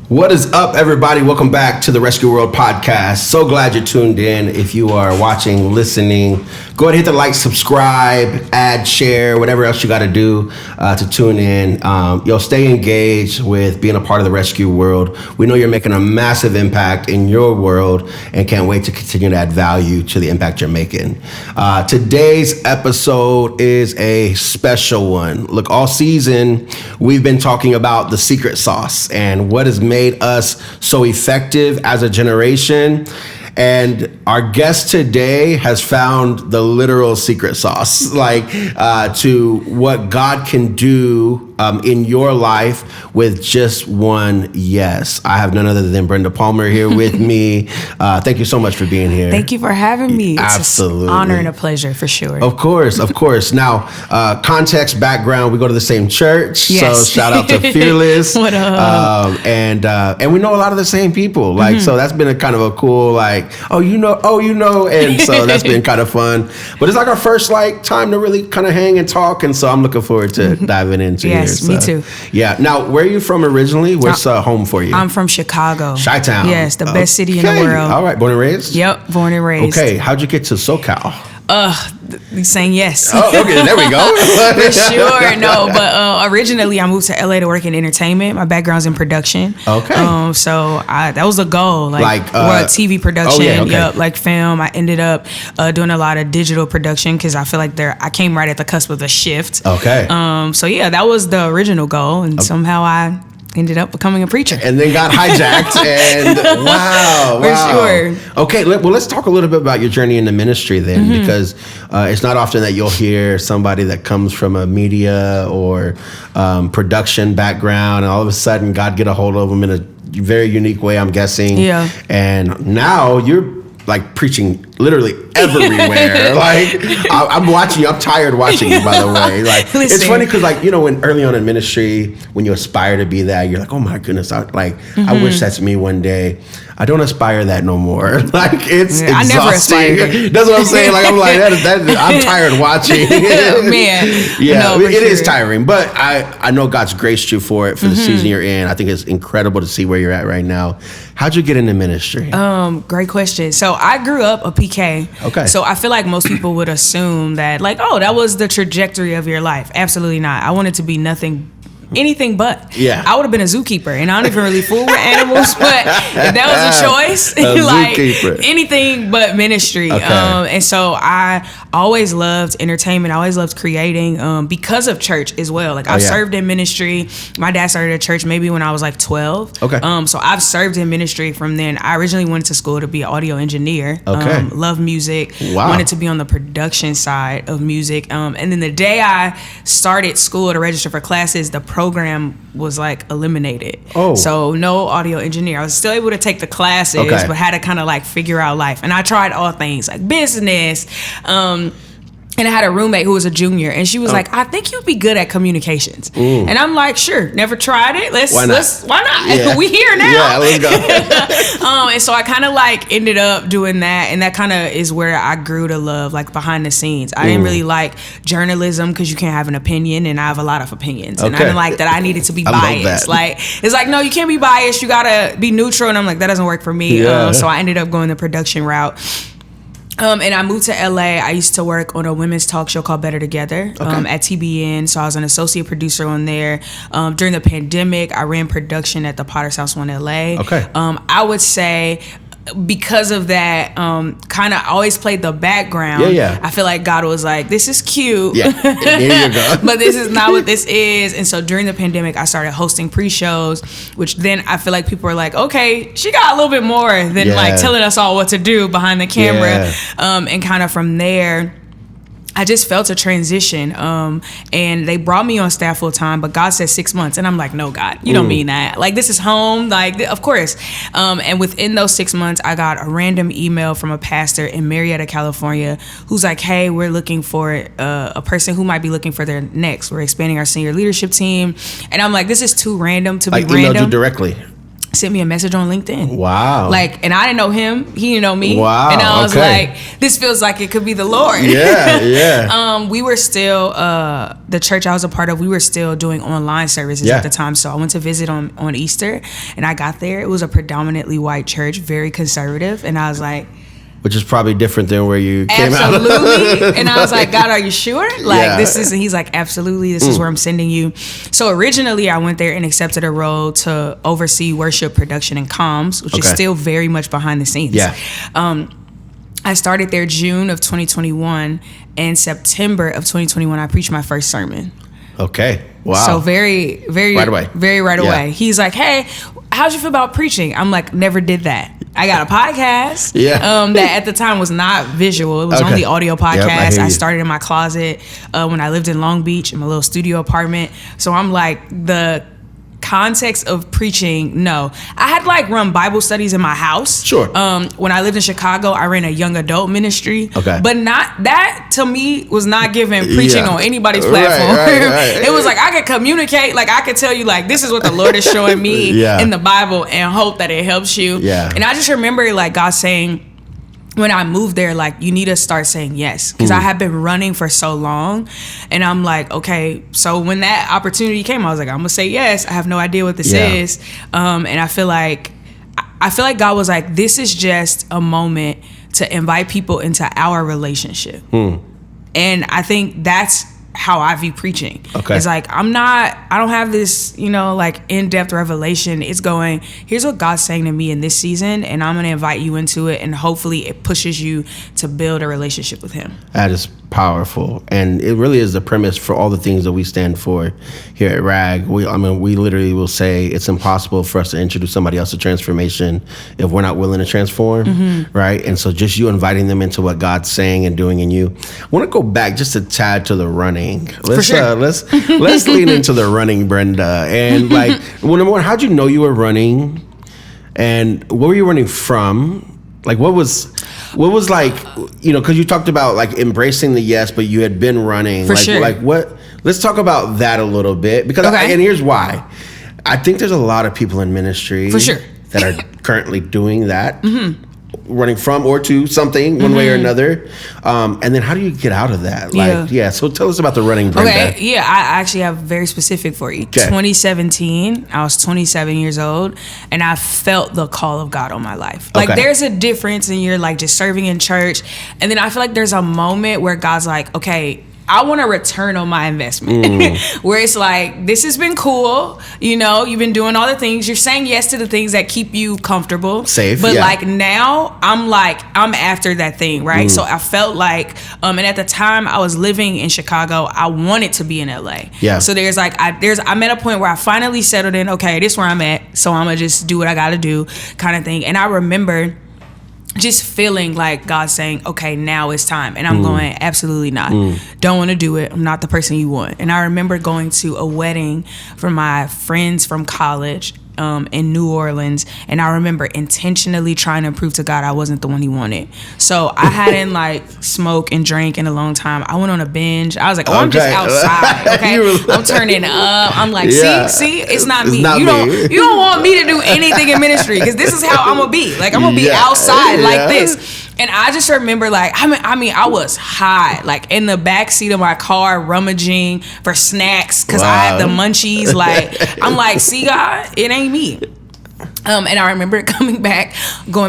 What is up, everybody? Welcome back to the Rescue World podcast. So glad you're tuned in. If you are watching, listening, go ahead and hit the like, subscribe, add, share, whatever else you got to do to tune in. Stay engaged with being a part of the Rescue World. We know you're making a massive impact in your world and can't wait to continue to add value to the impact you're making. Today's episode is a special one. Look, all season, we've been talking about the secret sauce and what has made us so effective as a generation. And our guest today has found the literal secret sauce, to what God can do in your life with just one yes. I have none other than Brenda Palmer here with me. Thank you so much for being here. Thank you for having me. Absolutely. It's an honor and a pleasure for sure. Of course. Now, context, background, we go to the same church. Yes. So shout out to Fearless. What up? And we know a lot of the same people. So that's been a kind of a cool, and so that's been kind of fun. But it's like our first time to really kind of hang and talk, and so I'm looking forward to diving into Yes, here. me too. Yeah. Now, where are you from originally? Where's home for you? I'm from Chicago. Chi-Town. Yes, the best city in the world. All right, born and raised? Yep, born and raised. Okay, how'd you get to SoCal? Saying yes. Oh, okay, there we go. For sure, no. But originally, I moved to LA to work in entertainment. My background's in production. Okay. So that was the goal, TV production. Oh, yeah, okay. Yep, like film. I ended up doing a lot of digital production because I feel like I came right at the cusp of the shift. Okay. So yeah, that was the original goal, and somehow I ended up becoming a preacher. And then got hijacked, and wow. For sure. Okay, let's talk a little bit about your journey in the ministry then, because it's not often that you'll hear somebody that comes from a media or production background, and all of a sudden God get a hold of them in a very unique way, I'm guessing. Yeah. And now you're preaching literally everywhere. I'm watching you. I'm tired watching you, by the way. It's funny because when early on in ministry, when you aspire to be that, you're like, oh my goodness, I wish that's me one day. I don't aspire that no more. It's exhausting. I never aspired. That's what I'm saying. I'm tired watching. Man. Yeah, no, it is tiring, but I know God's graced you for it, for the season you're in. I think it's incredible to see where you're at right now. How'd you get into ministry? Great question. So I grew up a PK. Okay. So I feel like most people would assume that that was the trajectory of your life. Absolutely not. I wanted to be anything but. Yeah. I would have been a zookeeper, and I don't even really fool with animals, but if that was a choice, zookeeper. Anything but ministry. Okay. And so I always loved entertainment. I always loved creating because of church as well. I've served in ministry. My dad started a church maybe when I was 12. Okay. So I've served in ministry from then. I originally went to school to be an audio engineer. Okay. Love music. Wow. Wanted to be on the production side of music. And then the day I started school to register for classes, the program was eliminated. Oh. So no audio engineer. I was still able to take the classes, but had to kind of figure out life. And I tried all things like business. And I had a roommate who was a junior, and she was like, I think you'd be good at communications. Ooh. And I'm like, sure, never tried it. Why not? Yeah. We here now. Yeah, let's go. And so I kind of ended up doing that, and that kind of is where I grew to love behind the scenes. I didn't really like journalism because you can't have an opinion, and I have a lot of opinions. And I didn't like that I needed to be biased. It's no, you can't be biased. You gotta be neutral. And I'm like, that doesn't work for me. Yeah. So I ended up going the production route. And I moved to LA. I used to work on a women's talk show called Better Together at TBN. So I was an associate producer on there. During the pandemic, I ran production at the Potter's House in LA. Okay. I would say because of that, kind of always played the background. Yeah. I feel like God was like, this is cute. Yeah, here you go. But this is not what this is. And so during the pandemic, I started hosting pre-shows, which then I feel like people were like, okay, she got a little bit more than telling us all what to do behind the camera. Yeah. And kind of from there, I just felt a transition, and they brought me on staff full time, but God said 6 months, and I'm like, no, God, you don't mean that. This is home, of course. And within those 6 months, I got a random email from a pastor in Marietta, California, who's like, hey, we're looking for a person who might be looking for their next. We're expanding our senior leadership team, and I'm like, this is too random to be random. Emailed you directly. sent me a message on LinkedIn. Wow. Like, and I didn't know him. He didn't know me. Wow. And I was like, this feels like it could be the Lord. Yeah. We were still, the church I was a part of, we were still doing online services at the time. So I went to visit on Easter, and I got there. It was a predominantly white church, very conservative. And I was like, which is probably different than where you came out. Absolutely. And I was like, God, are you sure? Like, this is, and he's like, absolutely, this is where I'm sending you. So originally I went there and accepted a role to oversee worship production and comms, which is still very much behind the scenes. Yeah. I started there June of 2021, and September of 2021, I preached my first sermon. Okay. Wow. So very right away. He's like, hey, how'd you feel about preaching? I'm like, never did that. I got a podcast that at the time was not visual. It was only audio podcast. Yep, I started in my closet when I lived in Long Beach in my little studio apartment. So I'm like, the context of preaching, no. I had like run Bible studies in my house. Sure. When I lived in Chicago, I ran a young adult ministry. Okay. But not that, to me, was not giving preaching on anybody's platform. Right. It was like I could communicate, like I could tell you like this is what the Lord is showing me in the Bible, and hope that it helps you. Yeah. And I just remember like God saying, when I moved there, like, you need to start saying yes. Because I had been running for so long. And I'm like, okay. So when that opportunity came, I was like, I'm going to say yes. I have no idea what this is. And I feel like God was like, this is just a moment to invite people into our relationship. And I think that's how I view preaching. It's like, I don't have this, like in-depth revelation. It's going, here's what God's saying to me in this season, and I'm going to invite you into it, and hopefully it pushes you to build a relationship with him. That is powerful, and it really is the premise for all the things that we stand for here at RAG. We literally will say it's impossible for us to introduce somebody else to transformation if we're not willing to transform, right? And so just you inviting them into what God's saying and doing in you. I want to go back just a tad to the running. Let's lean into the running, Brenda. And like, number one, how'd you know you were running, and what were you running from? Like, what was like, because you talked about like embracing the yes, but you had been running. Like what? Let's talk about that a little bit, because and here's why. I think there's a lot of people in ministry that are currently doing that. Running from or to something one way or another, and then how do you get out of that? So tell us about the running, Brenda. I actually have very specific for you. 2017, I was 27 years old, and I felt the call of God on my life. Like there's a difference in you're like just serving in church, and then I feel like there's a moment where God's like, okay, I want a return on my investment. Where it's like, this has been cool. You've been doing all the things. You're saying yes to the things that keep you comfortable. Safe. But like now, I'm after that thing, right? So I felt like, and at the time I was living in Chicago, I wanted to be in LA. Yeah. So I'm at a point where I finally settled in, okay, this is where I'm at. So I'm going to just do what I got to do kind of thing. And I remember just feeling like God saying, okay, now it's time. And I'm going, absolutely not. Don't want to do it. I'm not the person you want. And I remember going to a wedding for my friends from college in New Orleans, and I remember intentionally trying to prove to God I wasn't the one he wanted. So I hadn't like smoked and drank in a long time. I went on a binge. I was like, I'm just outside. Okay, I'm turning up. I'm like, see, it's not me. You don't want me to do anything in ministry, because this is how I'm gonna be. Like I'm gonna be outside like this. And I just remember, like, I was high, like in the back seat of my car, rummaging for snacks because I had the munchies. Like, I'm like, see, God, it ain't me. And I remember going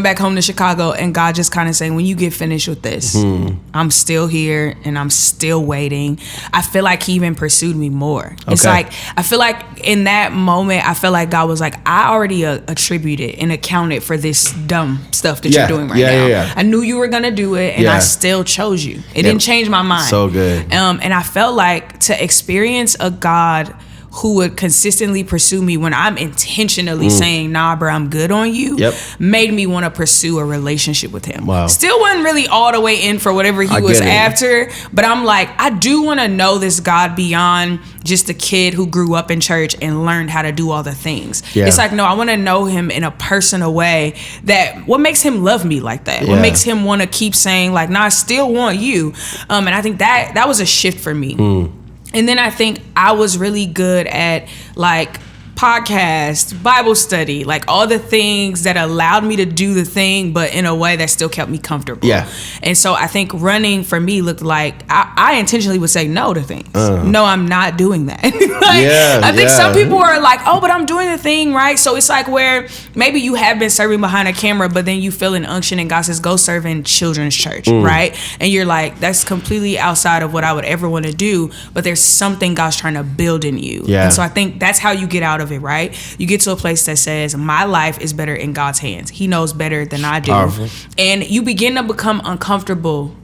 back home to Chicago, and God just kind of saying, when you get finished with this, I'm still here and I'm still waiting. I feel like he even pursued me more. It's like, I feel like in that moment, I feel like God was like, I already attributed and accounted for this dumb stuff that you're doing right now. I knew you were going to do it, and I still chose you. It didn't change my mind. So good. And I felt like to experience a God who would consistently pursue me when I'm intentionally saying, nah, bro, I'm good on you, made me want to pursue a relationship with him. Wow. Still wasn't really all the way in for whatever he was after, but I'm like, I do want to know this God beyond just a kid who grew up in church and learned how to do all the things. It's like, no, I want to know him in a personal way. That what makes him love me like that? What makes him want to keep saying like, nah, I still want you? And I think that was a shift for me. And then I think I was really good at like podcast, Bible study, like all the things that allowed me to do the thing, but in a way that still kept me comfortable. Yeah. And so I think running for me looked like I intentionally would say no to things. No, I'm not doing that. I think some people are like, oh, but I'm doing the thing, right? So it's like where maybe you have been serving behind a camera, but then you feel an unction and God says, go serve in children's church, right? And you're like, that's completely outside of what I would ever want to do, but there's something God's trying to build in you. Yeah. And so I think that's how you get out of it, right? You get to a place that says, my life is better in God's hands. He knows better than I do. Powerful. And you begin to become uncomfortable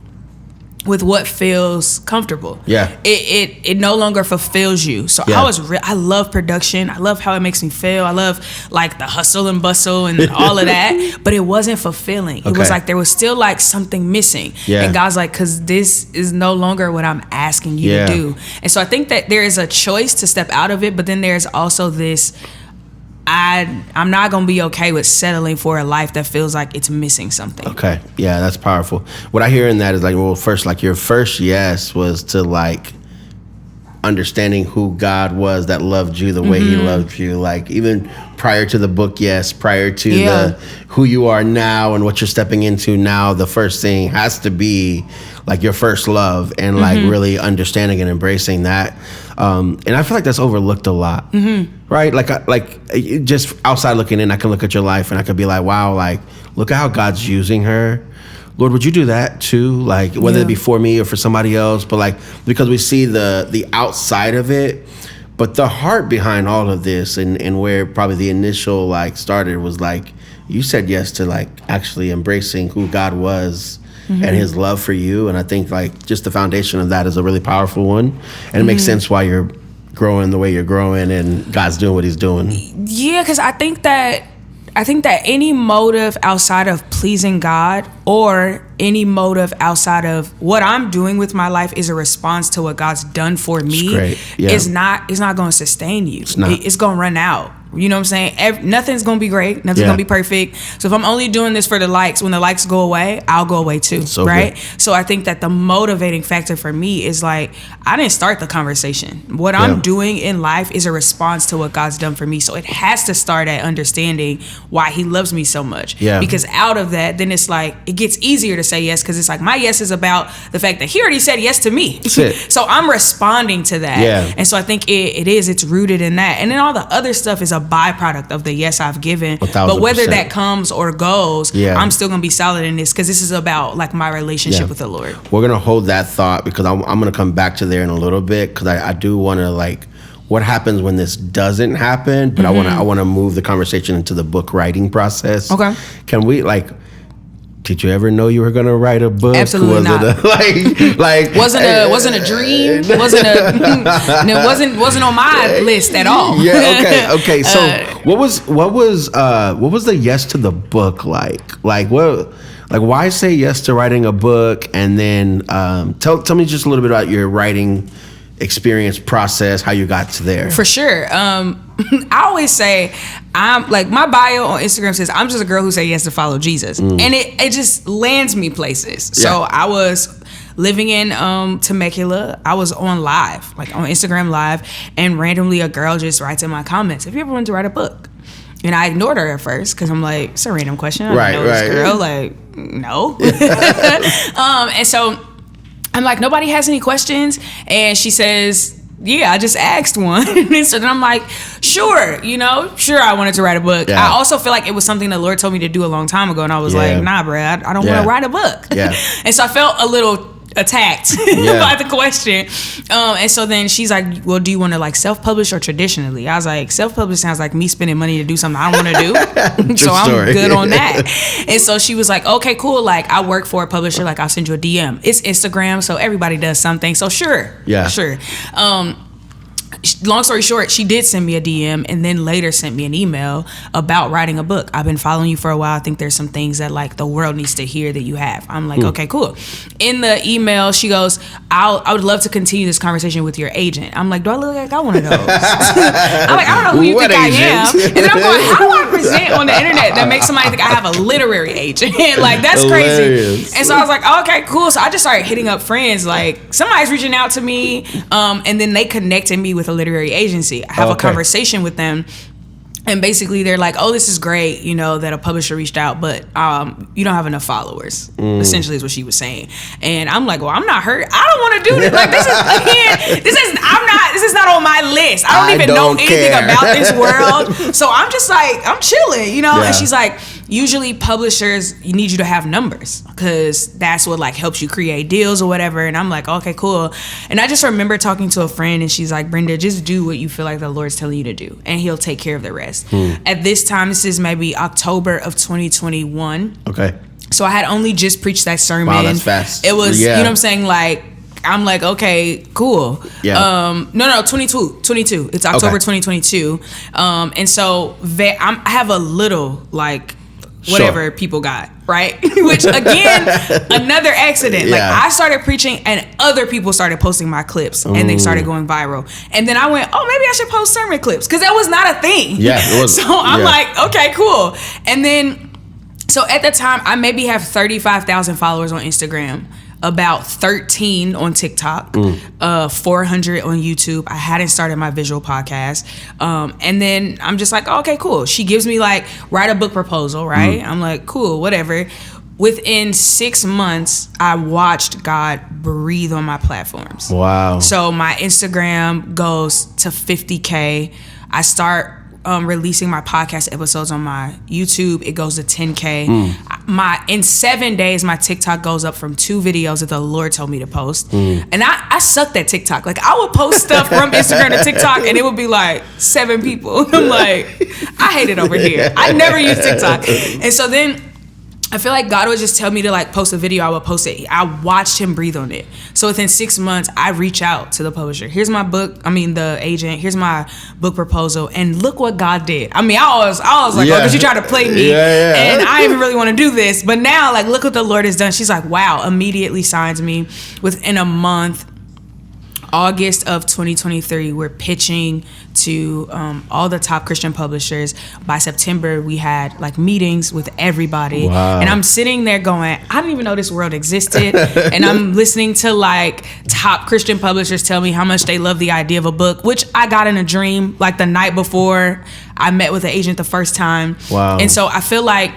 with what feels comfortable. Yeah. It no longer fulfills you. So I love production. I love how it makes me feel. I love like the hustle and bustle and all of that. But it wasn't fulfilling. It was like there was still like something missing. Yeah. And God's like, because this is no longer what I'm asking you to do. And so I think that there is a choice to step out of it, but then there's also this, I'm not going to be okay with settling for a life that feels like it's missing something. Okay. Yeah, that's powerful. What I hear in that is like, well, first, like your first yes was to like understanding who God was that loved you the way he loved you. Like even prior to the book, yes, prior to the who you are now and what you're stepping into now, the first thing has to be like your first love and like really understanding and embracing that. And I feel like that's overlooked a lot, right? Like just outside looking in, I can look at your life and I could be like, wow, like look at how God's using her. Lord, would you do that too? Like whether it be for me or for somebody else, but like because we see the outside of it, but the heart behind all of this and where probably the initial like started was like you said yes to like actually embracing who God was and his love for you. And I think like just the foundation of that is a really powerful one. And it makes sense why you're growing the way you're growing and God's doing what he's doing. Yeah, because I think that any motive outside of pleasing God or any motive outside of what I'm doing with my life is a response to what God's done for me is not going to sustain you. It's going to run out. You know what I'm saying? Nothing's going to be great. Nothing's going to be perfect. So if I'm only doing this for the likes, when the likes go away, I'll go away too. So right? Good. So I think that the motivating factor for me is like, I didn't start the conversation. What I'm doing in life is a response to what God's done for me. So it has to start at understanding why he loves me so much. Yeah. Because out of that, then it's like, it gets easier to say yes because it's like, my yes is about the fact that he already said yes to me. So I'm responding to that. Yeah. And so I think it's rooted in that. And then all the other stuff is a byproduct of the yes I've given. 1000%. But whether that comes or goes, I'm still gonna be solid in this because this is about like my relationship with the Lord. We're gonna hold that thought because I'm gonna come back to there in a little bit because I do want to like what happens when this doesn't happen, but I want to move the conversation into the book writing process. Okay, can we like? Did you ever know you were gonna write a book? Absolutely not. Wasn't a dream. Wasn't on my list at all. Yeah. Okay. So what was the yes to the book like? Like what? Like why say yes to writing a book? And then tell me just a little bit about your writing experience process, how you got to there. For sure. I always say I'm like my bio on Instagram says I'm just a girl who say yes to follow Jesus, and it just lands me places. So I was living in Temecula. I was on live, like on Instagram live, and randomly a girl just writes in my comments, "Have you ever wanted to write a book?" And I ignored her at first because I'm like, it's a random question. I don't know this girl. Like, no. And so I'm like, nobody has any questions, and she says, yeah, I just asked one. And so then I'm like, sure, I wanted to write a book. Yeah. I also feel like it was something the Lord told me to do a long time ago. And I was like, nah, bro, I don't want to write a book. Yeah. And so I felt a little attacked by the question. And so then she's like, well, do you want to like self-publish or traditionally? I was like, self-publish sounds like me spending money to do something I don't want to do. So I'm good on that. And so she was like, okay, cool. Like I work for a publisher. Like I'll send you a DM. It's Instagram. So everybody does something. So sure. Long story short, she did send me a DM and then later sent me an email about writing a book. I've been following you for a while. I think there's some things that like the world needs to hear that you have. I'm like, okay, cool. In the email, she goes, I would love to continue this conversation with your agent. I'm like, do I look like I got one of those? I'm like, I don't know who you think I am. And then I'm going, how do I present on the internet that makes somebody think I have a literary agent? Like, that's crazy. And so I was like, okay, cool. So I just started hitting up friends. Like, somebody's reaching out to me. And then they connected me with with a literary agency. I have a conversation with them. And basically, they're like, "Oh, this is great, you know, that a publisher reached out, but you don't have enough followers." Essentially, is what she was saying. And I'm like, "Well, I'm not hurt. I don't want to do this. Like, this is not on my list. I don't even know anything about this world. So I'm just like, I'm chilling, you know." Yeah. And she's like, "Usually, publishers need you to have numbers because that's what like helps you create deals or whatever." And I'm like, "Okay, cool." And I just remember talking to a friend, and she's like, "Brenda, just do what you feel like the Lord's telling you to do, and He'll take care of the rest." At this time, this is maybe October of 2021. Okay. So I had only just preached that sermon. Wow, that's fast. It was, you know what I'm saying? Like, I'm like, okay, cool. Yeah. No, 22. It's October 2022. And so I have a little, like, whatever people got, right? Which, again, another accident. Like, I started preaching and other people started posting my clips and they started going viral. And then I went, oh, maybe I should post sermon clips because that was not a thing. Yeah, it was. So I'm like, okay, cool. And then, so at the time, I maybe have 35,000 followers on Instagram, about 13 on TikTok, 400 on YouTube. I hadn't started my visual podcast. And then I'm just like, oh, okay, cool. She gives me like, write a book proposal, right? I'm like, cool, whatever. Within 6 months, I watched God breathe on my platforms. Wow. So my Instagram goes to 50K. I start releasing my podcast episodes on my YouTube. It goes to 10K. In 7 days, my TikTok goes up from 2 videos that the Lord told me to post. And I sucked at TikTok. Like, I would post stuff from Instagram to TikTok and it would be like 7 people. I'm like, I hate it over here. I never use TikTok. And so then I feel like God would just tell me to like post a video. I would post it. I watched Him breathe on it. So within 6 months, I reach out to the publisher. Here's my book. The agent. Here's my book proposal. And look what God did. I was like, oh, because you tried to play me. And I didn't even really want to do this. But now, like, look what the Lord has done. She's like, wow, immediately signs me. Within a month, August of 2023, we're pitching to all the top Christian publishers. By September, we had like meetings with everybody. Wow. And I'm sitting there going, I didn't even know this world existed. And I'm listening to like top Christian publishers tell me how much they love the idea of a book, which I got in a dream like the night before I met with the agent the first time. Wow. And so I feel like,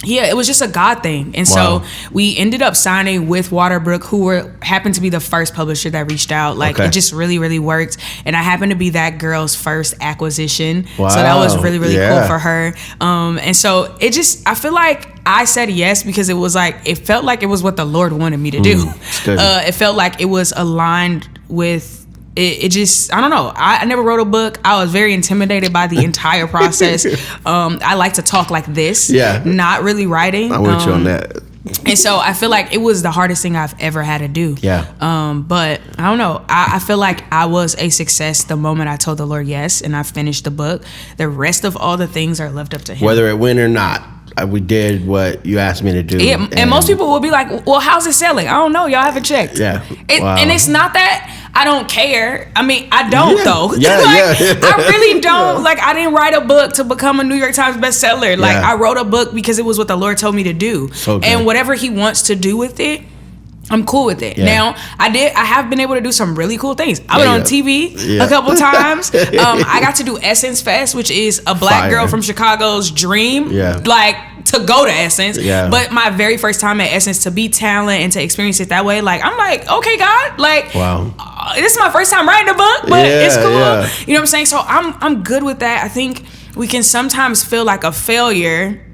yeah, it was just a God thing. And so we ended up signing with Waterbrook, who happened to be the first publisher that reached out. Like, it just really, really worked. And I happened to be that girl's first acquisition. Wow. So that was really, really cool for her. And so I feel like I said yes because it felt like it was what the Lord wanted me to do. It felt like it was aligned with it just, I don't know. I never wrote a book. I was very intimidated by the entire process. I like to talk like this, not really writing. I'm with you on that. And so I feel like it was the hardest thing I've ever had to do. But I don't know. I feel like I was a success the moment I told the Lord yes, and I finished the book. The rest of all the things are left up to Him. Whether it win or not. We did what you asked me to do. Yeah, and most people will be like, well, how's it selling? I don't know. Y'all haven't checked. Yeah. And it's not that I don't care. I don't, though. Yeah, I really don't. Like, I didn't write a book to become a New York Times bestseller. Like, I wrote a book because it was what the Lord told me to do. So good. And whatever He wants to do with it, I'm cool with it. Now, I have been able to do some really cool things. I went on TV a couple times. I got to do Essence Fest, which is a black girl from Chicago's dream. Like, to go to Essence. But my very first time at Essence, to be talent and to experience it that way, like, I'm like, okay, God, like, this is my first time writing a book, but it's cool. You know what I'm saying? So I'm good with that. I think we can sometimes feel like a failure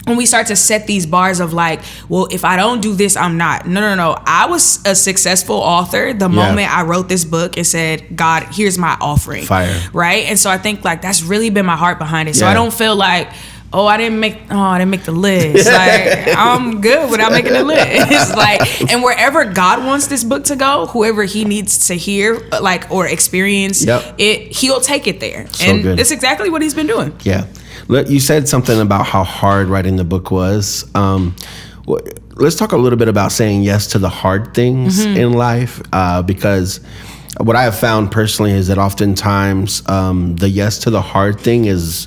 when we start to set these bars of like, well, if I don't do this, I'm not. No. I was a successful author the moment I wrote this book and said, God, here's my offering. Fire. Right? And so I think like that's really been my heart behind it. So I don't feel like, I didn't make the list. Like, I'm good without making the list. Like, and wherever God wants this book to go, whoever He needs to hear, like, or experience it, He'll take it there. So and good. It's exactly what He's been doing. Yeah. Look, you said something about how hard writing the book was. Let's talk a little bit about saying yes to the hard things in life, because what I have found personally is that oftentimes the yes to the hard thing is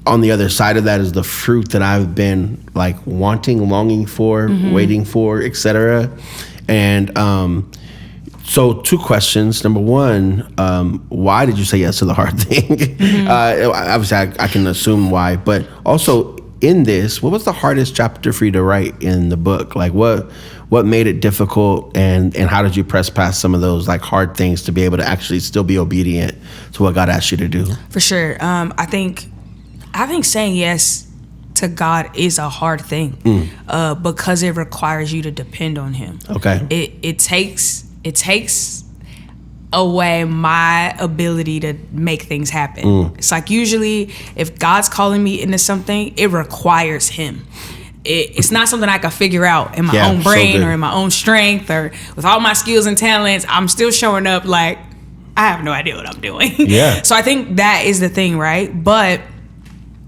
on the other side of that is the fruit that I've been like wanting, longing for, waiting for, etc. And So 2 questions. Number 1, why did you say yes to the hard thing? Obviously, I can assume why, but also in this, what was the hardest chapter for you to write in the book? Like what made it difficult, and how did you press past some of those like hard things to be able to actually still be obedient to what God asked you to do? For sure. I think saying yes to God is a hard thing because it requires you to depend on Him. Okay. It takes away my ability to make things happen. It's like usually if God's calling me into something, it requires Him. It's not something I can figure out in my own brain or in my own strength or with all my skills and talents. I'm still showing up like I have no idea what I'm doing. Yeah. So I think that is the thing, right? But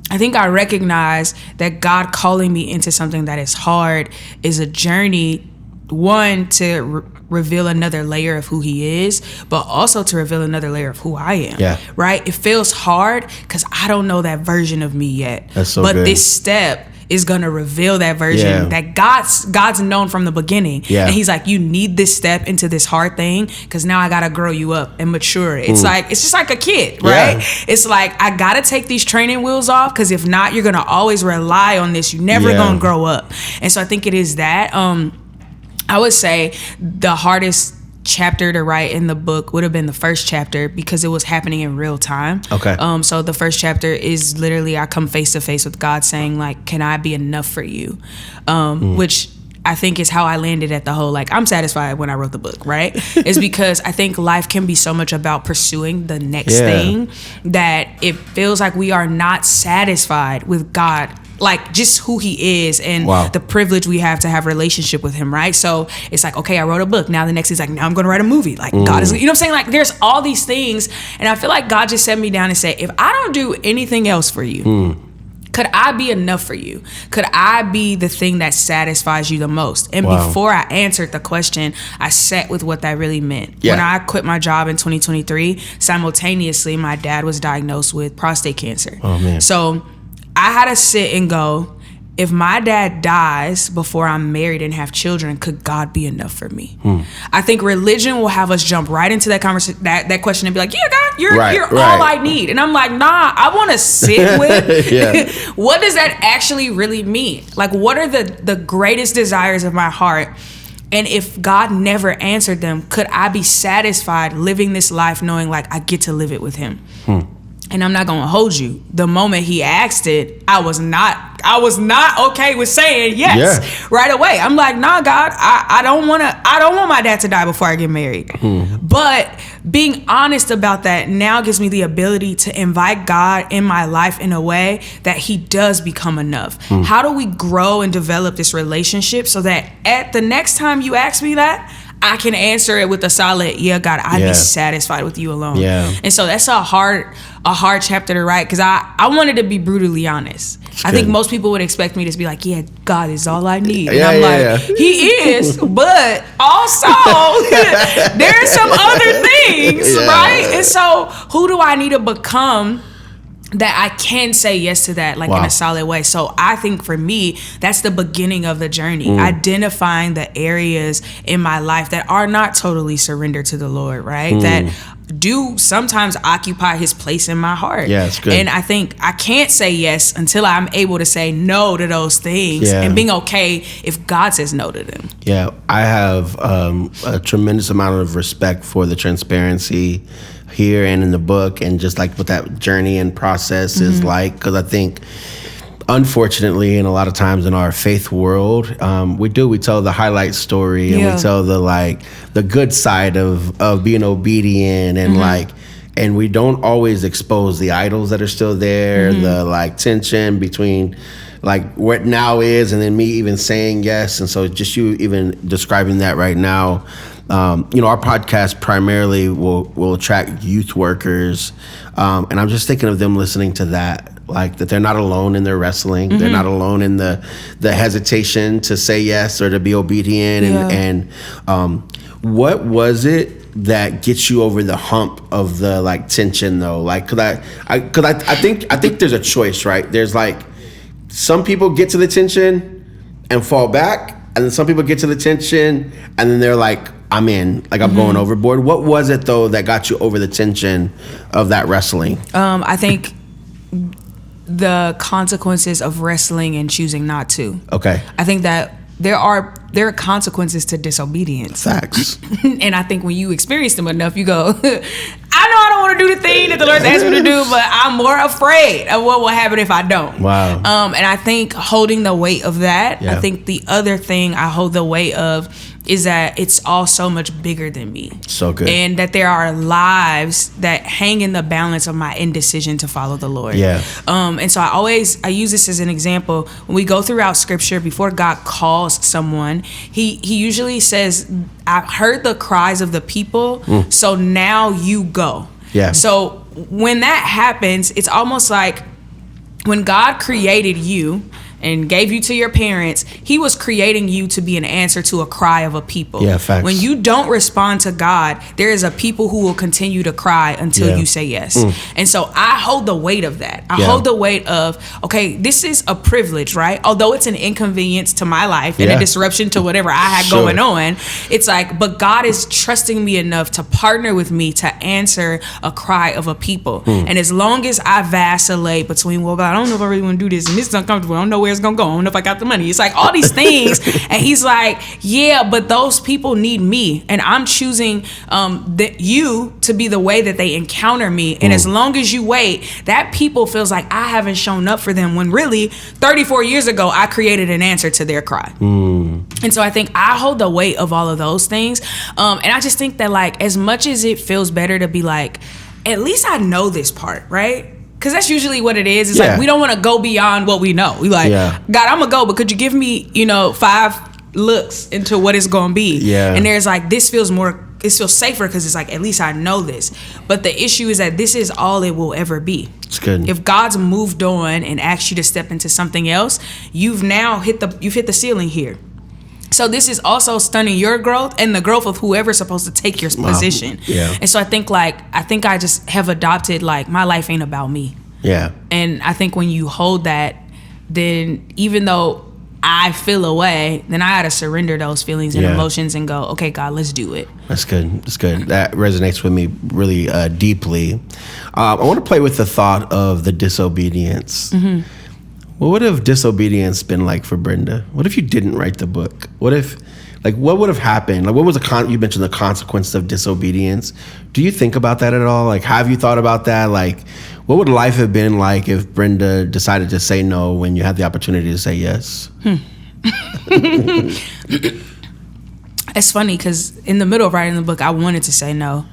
I think I recognize that God calling me into something that is hard is a journey, one, to reveal another layer of who He is, but also to reveal another layer of who I am. Yeah. Right? It feels hard because I don't know that version of me yet. That's so but good. This step is gonna reveal that version that God's known from the beginning. Yeah. And He's like, you need this step into this hard thing because now I gotta grow you up and mature. It's it's just like a kid, right? Yeah. It's like I gotta take these training wheels off because if not, you're gonna always rely on this. You're never gonna grow up. And so I think it is that. I would say the hardest chapter to write in the book would have been the first chapter because it was happening in real time. Okay. So the first chapter is literally I come face to face with God saying like, can I be enough for you? Which I think is how I landed at the whole, like, I'm satisfied when I wrote the book, right? Is because I think life can be so much about pursuing the next thing that it feels like we are not satisfied with God, like just who He is and the privilege we have to have relationship with Him, right? So it's like, okay, I wrote a book. Now the next is like, now I'm going to write a movie. Like God is, you know what I'm saying? Like there's all these things. And I feel like God just set me down and said, if I don't do anything else for you, could I be enough for you? Could I be the thing that satisfies you the most? And before I answered the question, I sat with what that really meant. Yeah. When I quit my job in 2023, simultaneously, my dad was diagnosed with prostate cancer. Oh, man. So I had to sit and go, if my dad dies before I'm married and have children, could God be enough for me? I think religion will have us jump right into that conversation, that question, and be like, yeah, God, you're all I need. And I'm like, nah, I want to sit with what does that actually really mean? Like, what are the greatest desires of my heart? And if God never answered them, could I be satisfied living this life knowing like I get to live it with Him? And I'm not gonna hold you. The moment He asked it, I was not okay with saying yes right away. I'm like, nah, God, I don't want my dad to die before I get married. But being honest about that now gives me the ability to invite God in my life in a way that He does become enough. How do we grow and develop this relationship so that at the next time you ask me that, I can answer it with a solid, yeah, God, I'd be satisfied with you alone. Yeah. And so that's a hard chapter to write because I wanted to be brutally honest. I think most people would expect me to be like, yeah, God is all I need. And I'm like, He is, but also there's some other things, right? And so who do I need to become that I can say yes to that, like in a solid way? So I think for me, that's the beginning of the journey, identifying the areas in my life that are not totally surrendered to the Lord, right? That do sometimes occupy His place in my heart. Yeah, it's good. And I think I can't say yes until I'm able to say no to those things and being okay if God says no to them. Yeah, I have a tremendous amount of respect for the transparency here and in the book, and just like what that journey and process is like, because I think unfortunately, and a lot of times in our faith world, we tell the highlight story and we tell the good side of being obedient and and we don't always expose the idols that are still there, the tension between what now is and then me even saying yes. And so just you even describing that right now, our podcast primarily will attract youth workers, and I'm just thinking of them listening to that, that they're not alone in their wrestling. They're not alone in the hesitation to say yes or to be obedient. And what was it that gets you over the hump of the tension though? Because I think there's a choice, right? There's some people get to the tension and fall back, and then some people get to the tension and then they're I'm in. Like, I'm going overboard. What was it, though, that got you over the tension of that wrestling? I think the consequences of wrestling and choosing not to. Okay. I think that there are consequences to disobedience. Facts. And I think when you experience them enough, you go, I know I don't want to do the thing that the Lord's asked me to do, but I'm more afraid of what will happen if I don't. Wow. And I think holding the weight of that, I think the other thing I hold the weight of is that it's all so much bigger than me. So good. And that there are lives that hang in the balance of my indecision to follow the Lord. Yeah. And so I use this as an example. When we go throughout scripture, before God calls someone, he usually says, I heard the cries of the people, so now you go. Yeah. So when that happens, it's almost like when God created you and gave you to your parents, he was creating you to be an answer to a cry of a people. Yeah, facts. When you don't respond to God, there is a people who will continue to cry until you say yes. And so I hold the weight of that. I hold the weight of, okay, this is a privilege, right? Although it's an inconvenience to my life and a disruption to whatever I had going on, it's like, but God is trusting me enough to partner with me to answer a cry of a people. And as long as I vacillate between, well, God, I don't know if I really want to do this, and this is uncomfortable, I don't know where it's gonna go, I don't know if I got the money, it's like all these things. And he's like, yeah, but those people need me, and I'm choosing you to be the way that they encounter me. And as long as you wait, that people feels like I haven't shown up for them, when really 34 years ago I created an answer to their cry. And so I think I hold the weight of all of those things. And I just think that, like, as much as it feels better to be like, at least I know this part, right? Because that's usually what it is. It's like, we don't want to go beyond what we know. We like, God, I'm going to go, but could you give me, 5 looks into what it's going to be? Yeah. And there's like, this feels safer because it's like, at least I know this. But the issue is that this is all it will ever be. It's good. If God's moved on and asked you to step into something else, you've now hit the ceiling here. So this is also stunning your growth and the growth of whoever's supposed to take your position. Yeah. And so I think I just have adopted, like, my life ain't about me. Yeah. And I think when you hold that, then even though I feel away, then I gotta surrender those feelings and emotions and go, okay, God, let's do it. That's good. That's good. That resonates with me really deeply. I want to play with the thought of the disobedience. What would have disobedience been like for Brenda? What if you didn't write the book? What if, like, what would have happened? Like, what was you mentioned the consequence of disobedience. Do you think about that at all? Like, have you thought about that? Like, what would life have been like if Brenda decided to say no when you had the opportunity to say yes? It's funny because in the middle of writing the book, I wanted to say no.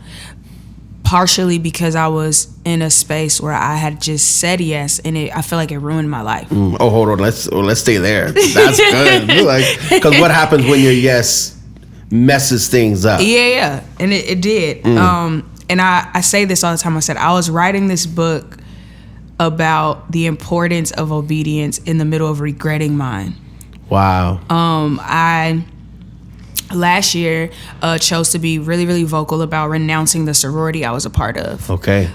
Partially because I was in a space where I had just said yes, and I feel like it ruined my life. Oh, hold on. Let's stay there. That's good. Like, because what happens when your yes messes things up? Yeah, and it did. And I say this all the time. I said I was writing this book about the importance of obedience in the middle of regretting mine. Wow. I last year chose to be really, really vocal about renouncing the sorority I was a part of. Okay.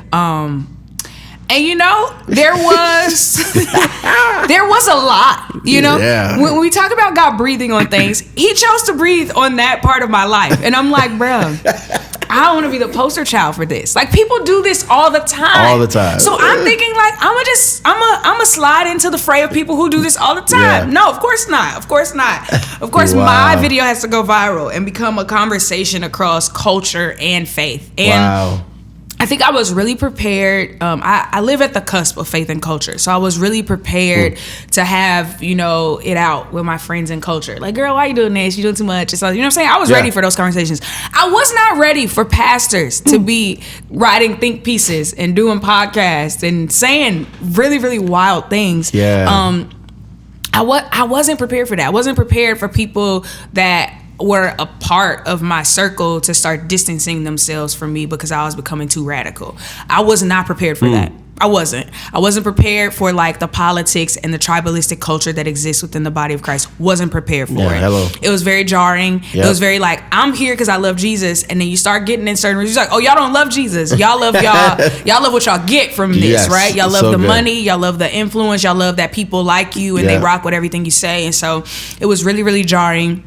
And there was a lot, Yeah. When we talk about God breathing on things, he chose to breathe on that part of my life. And I'm like, bro, I don't want to be the poster child for this. Like, people do this all the time. All the time. So I'm thinking, like, I'm a slide into the fray of people who do this all the time. Yeah. No, of course not. Of course not. Of course, my video has to go viral and become a conversation across culture and faith. And I think I was really prepared. I live at the cusp of faith and culture. So I was really prepared to have, it out with my friends in culture. Like, girl, why you doing this? You doing too much. It's like, you know what I'm saying? I was ready for those conversations. I was not ready for pastors to be writing think pieces and doing podcasts and saying really, really wild things. Yeah. I wasn't prepared for that. I wasn't prepared for people that were a part of my circle to start distancing themselves from me because I was becoming too radical. I was not prepared for that. I wasn't prepared for, like, the politics and the tribalistic culture that exists within the body of Christ. Wasn't prepared for it. Hello. It was very jarring. Yep. It was very like, I'm here because I love Jesus, and then you start getting in certain rooms. You're like, oh, y'all don't love Jesus. Y'all love y'all love what y'all get from this, right? Y'all love the money. Y'all love the influence. Y'all love that people like you and they rock with everything you say. And so it was really, really jarring.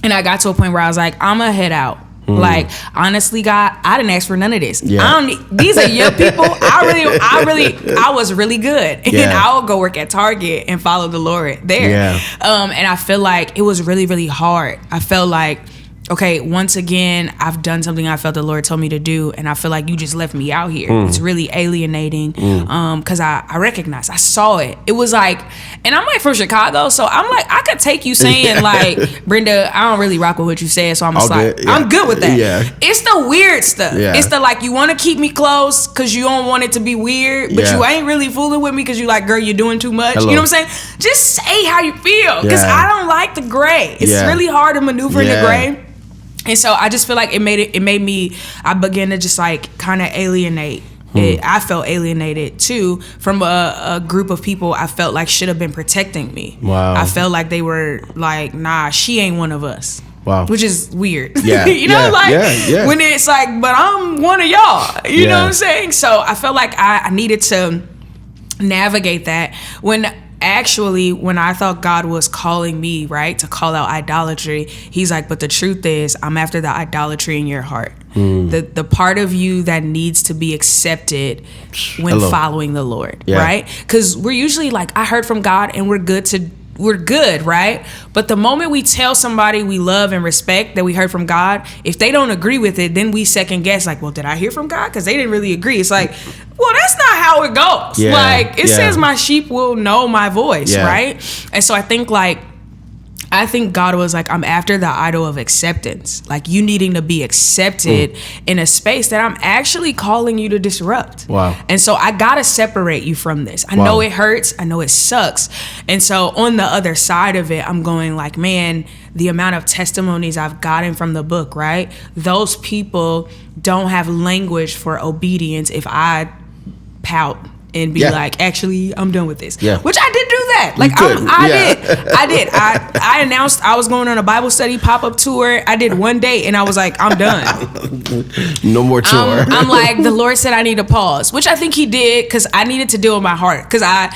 And I got to a point where I was like, I'm going to head out. Like, honestly, God, I didn't ask for none of this. These are your people. I was really good. And I'll go work at Target and follow the Lord there. And I feel like it was really, really hard. I felt like, okay, once again, I've done something I felt the Lord told me to do, and I feel like you just left me out here. It's really alienating, because I recognized, I saw it. It was like, and I'm like from Chicago, so I'm like, I could take you saying like, Brenda, I don't really rock with what you said, so I'm just I'm good with that. It's the weird stuff. It's the like, you want to keep me close because you don't want it to be weird, but you ain't really fooling with me because you like, girl, you're doing too much. You know what I'm saying? Just say how you feel, because I don't like the gray. It's really hard to maneuver in the gray. And so I just feel like it made me, I began to just like kind of alienate. I felt alienated too from a group of people I felt like should have been protecting me. Wow. I felt like they were like, nah, she ain't one of us. Wow. Which is weird. You know, when it's like, but I'm one of y'all. You know what I'm saying? So I felt like I needed to navigate that when I thought God was calling me, right, to call out idolatry, he's like, but the truth is, I'm after the idolatry in your heart. The part of you that needs to be accepted when following the Lord, right? Because we're usually like, I heard from God and we're good, right? But the moment we tell somebody we love and respect that we heard from God, if they don't agree with it, then we second guess, like, well, did I hear from God? Because they didn't really agree. It's like, well, that's not how it goes. Like, it says my sheep will know my voice, right? And so I think God was like, I'm after the idol of acceptance. Like, you needing to be accepted in a space that I'm actually calling you to disrupt. Wow. And so I got to separate you from this. I know it hurts. I know it sucks. And so on the other side of it, I'm going like, man, the amount of testimonies I've gotten from the book, right? Those people don't have language for obedience if I pout and be like, actually, I'm done with this. Which I did do that. Like, I did. I announced I was going on a Bible study pop-up tour. I did one day, and I was like, I'm done. No more tour. I'm like, the Lord said I need to pause, which I think he did, because I needed to deal with my heart. Because I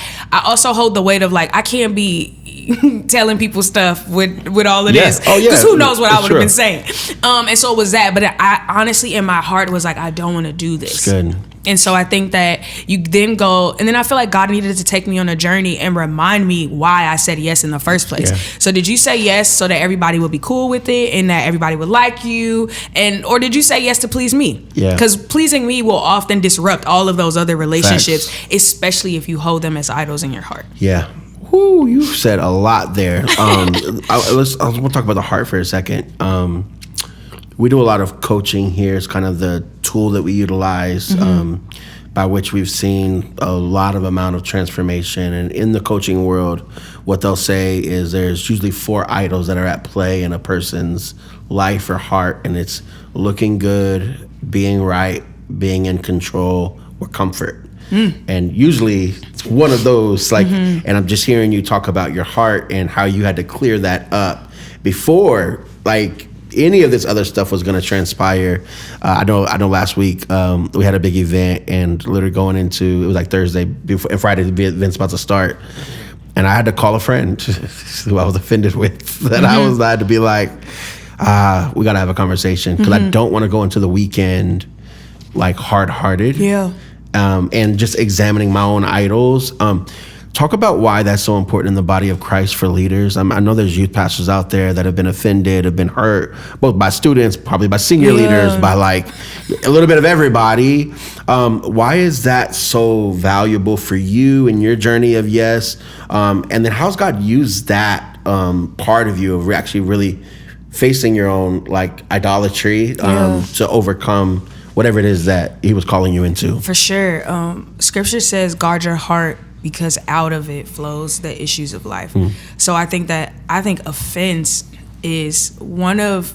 also hold the weight of, like, I can't be telling people stuff with all of this. Because who knows what I would have been saying. And so it was that. But I honestly, in my heart, was like, I don't want to do this. It's good. And so I think that you then go, and then I feel like God needed to take me on a journey and remind me why I said yes in the first place. So did you say yes so that everybody would be cool with it and that everybody would like you? or did you say yes to please me? Because pleasing me will often disrupt all of those other relationships, especially if you hold them as idols in your heart. Whoo, you said a lot there. We'll talk about the heart for a second. We do a lot of coaching here. It's kind of the tool that we utilize, by which we've seen a lot of amount of transformation. And in the coaching world, what they'll say is there's usually 4 idols that are at play in a person's life or heart. And it's looking good, being right, being in control, or comfort. And usually it's one of those, like, and I'm just hearing you talk about your heart and how you had to clear that up before, like, any of this other stuff was going to transpire. I know last week we had a big event, and literally going into, it was like Thursday before, and Friday the event's about to start, and I had to call a friend who I was offended with, that I had to be like, we got to have a conversation, because I don't want to go into the weekend like hard-hearted. And just examining my own idols. Talk about why that's so important in the body of Christ for leaders. I know there's youth pastors out there that have been offended, have been hurt, both by students, probably by senior leaders, by like a little bit of everybody. Why is that so valuable for you in your journey of yes? And then how's God used that part of you of actually really facing your own like idolatry to overcome whatever it is that he was calling you into? For sure. Scripture says, guard your heart, because out of it flows the issues of life. So I think offense is one of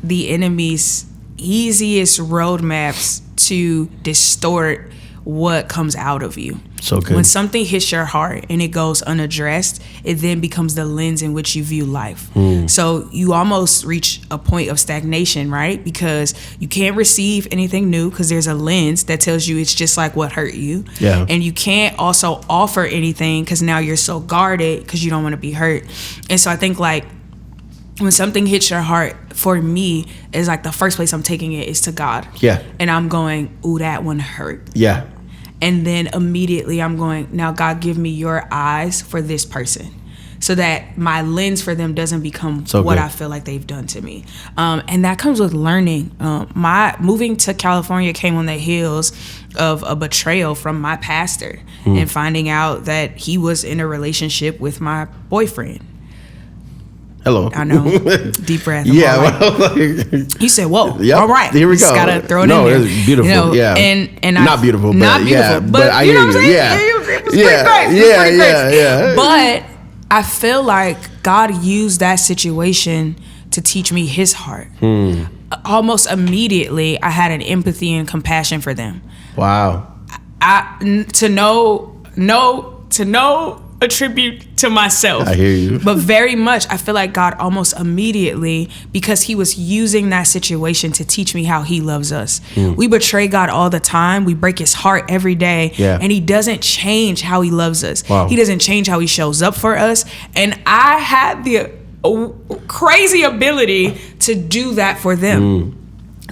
the enemy's easiest roadmaps to distort what comes out of you. So good. When something hits your heart and it goes unaddressed, it then becomes the lens in which you view life. So you almost reach a point of stagnation, right? Because you can't receive anything new because there's a lens that tells you it's just like what hurt you. And you can't also offer anything because now you're so guarded because you don't want to be hurt. And so I think like when something hits your heart, for me, is like the first place I'm taking it is to God. Yeah. And I'm going, ooh, that one hurt. Yeah. And then immediately I'm going, now God, give me your eyes for this person, so that my lens for them doesn't become what I feel like they've done to me. And that comes with learning. My moving to California came on the heels of a betrayal from my pastor and finding out that he was in a relationship with my boyfriend. Hello. I know. Deep breath. Yeah. You said, whoa. Yep. All right. Here we go. Just gotta throw it in there. It's beautiful. You know, yeah. And not beautiful, but not beautiful, yeah. But I hear you. Yeah. It was pretty crazy. Yeah. But I feel like God used that situation to teach me his heart. Almost immediately, I had an empathy and compassion for them. Wow. To know attribute to myself. I hear you. But very much, I feel like God almost immediately, because he was using that situation to teach me how he loves us. We betray God all the time. We break his heart every day. Yeah. And he doesn't change how he loves us. Wow. He doesn't change how he shows up for us. And I had the crazy ability to do that for them.